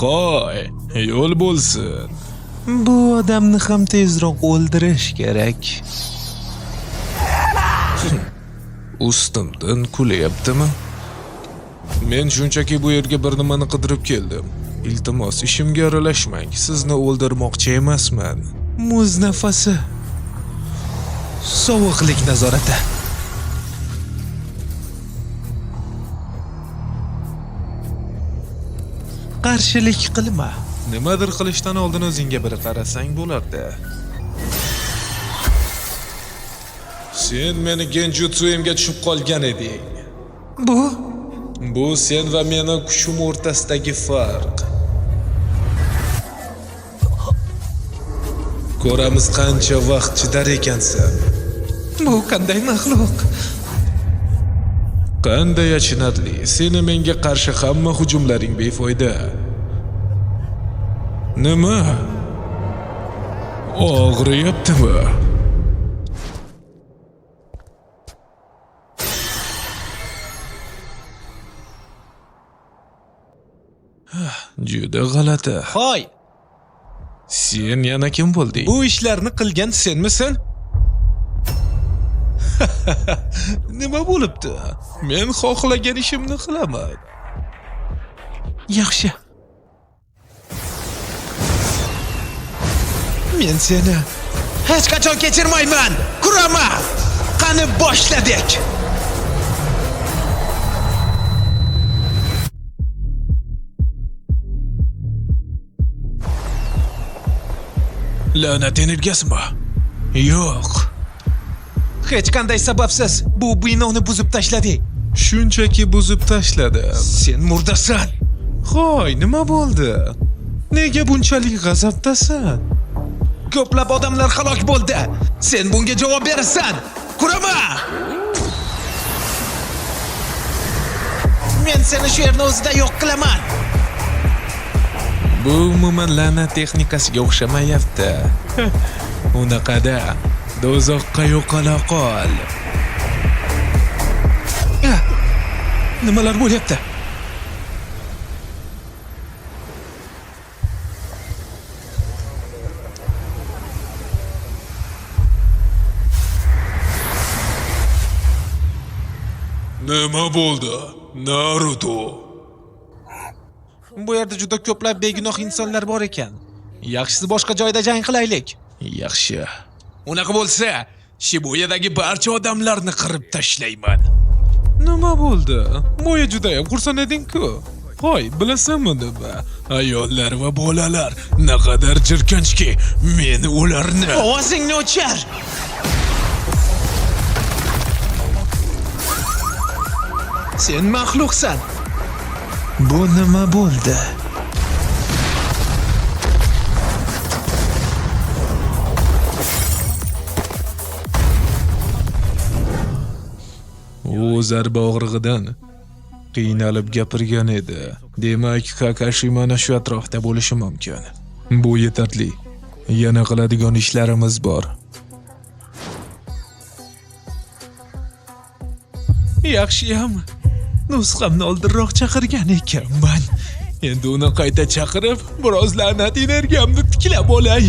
Qo'y, yo'l bo'lsin. Bu odamni ham tezroq o'ldirish kerak. Ustimdan kulyaptimi? Men shunchaki bu yerga bir nimani qidirib keldim. Iltimos, ishimga aralashmang. Sizni o'ldirmoqchi emasman. Muz nafasi. Sovuqlik nazorati. Qarshilik qilma. Nimadir qilishdan oldin o'zingga bir qarasang bo'lardi. Sen meni genjutsuimga tushib qolgan eding. Bu sen va meni kuchim o'rtasidagi farq. Ko'ramiz qancha vaqt chidar ekansan. Bu qanday maxluq? Qanday achinarli. Seni menga qarshi hamma hujumlaring befoyda. Nima? Og'riyaptimi? Juda g'alati. Hoy, Sen yana kim bo'lding? bu ishlarni qilgan senmisan? Nima bo'libdi? Men xohlagan ishimni qilaman. Yaxshi. Men seni hech qachon kechirmayman. Kurama! Qani boshladik. La'nat energiyasimi? Yo'q. Hech qanday sababsiz bu binoni buzib tashlading. Shunchaki buzib tashladim. Sen murdasan. Xo'y, nima bo'ldi? Nega bunchalik g'azabdasan? Ko'plab odamlar halok bo'ldi. Sen bunga javob berasan. Kurama! Men seni shu yerning o'zida yo'q qilaman. Bu umuman la'nat texnikasiga o'xshamayapti. Unaqada do'zaxqa yo'qola qol. Nimalar bo'lyapti? Nima bo'ldi? Naruto. Bu yerda juda ko'plab begunoh insonlar bor ekan. Yaxshisi boshqa joyda jang qilaylik. Yaxshi. Unaqa bo'lsa, Shibuyadagi barcha odamlarni qirib tashlayman. Nima bo'ldi? Mo'ya juda ham xursand eding-ku. Hoy, bilasanmi nima? Ayollar va bolalar naqadar jirkanchki, men ularni... Ovozingni o'chir. Sen maxluqsan. Bu nima bo'ldi? U zarba og'rig'idan qiynalib gapirgan edi. Demak, Kakashi mana shu atrofda bo'lishi mumkin. Bu yetarli. Yana qiladigan ishlarimiz bor. Yaxshiyam. Nusxamni oldinroq chaqirgan ekanman. Endi uni qayta chaqirib, biroz la'nat energiyamni tiklab olay.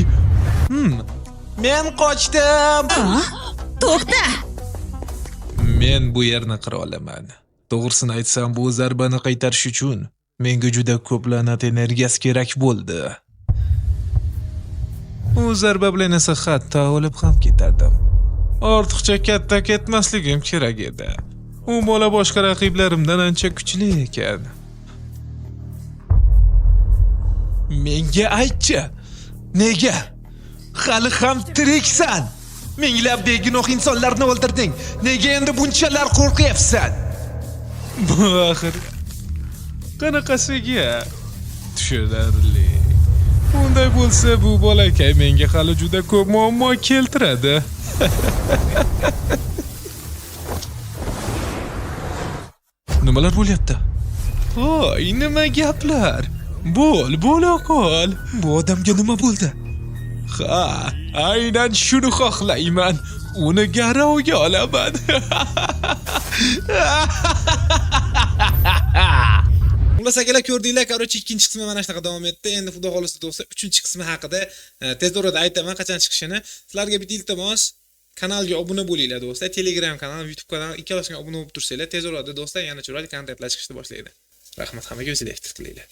Men qochdim. To'xta! Men bu yerni qira olaman. To'g'risini aytsam, bu zarbani qaytarish uchun menga juda ko'p la'nat energiyasi kerak bo'ldi. U zarba bilan esa hatto o'lib ham ketardim. Ortiqcha katta ketmasligim kerak edi. U bola boshqa raqiblarimdan ancha kuchli ekan. Menga aytchi. Nega? Hali ham tiriksan. Minglab begunoh insonlarni o'ldirding. Nega endi bunchalar qo'rqyapsan? Bu axir qanaqasiga tushunarli. Unday bo'lsa, bu bolakay menga hali juda ko'p muammo keltiradi. Nimalar bo'lyapti? Hoy, nima gaplar? Bo'la qol. Bu odamga nima bo'ldi? Ha, aynan shuni xohlayman. Uni garovga olaman. Xullas akalar ko'rdinglar, короче, ikkinchi qismi mana shunaqa davom etdi. Endi xudo xolisa do'stlar, 3-qismi haqida tez orada aytaman qachon chiqishini. Sizlarga bitta iltimos, kanalga obuna bo'linglar do'stlar. Telegram kanal, YouTube kanal ikkalasiga obuna bo'lib tursanglar, tez orada do'stlar yana chiroyli kontentlar chiqishni boshlaydi. Rahmat, hammaga o'zingizdek qilinglar.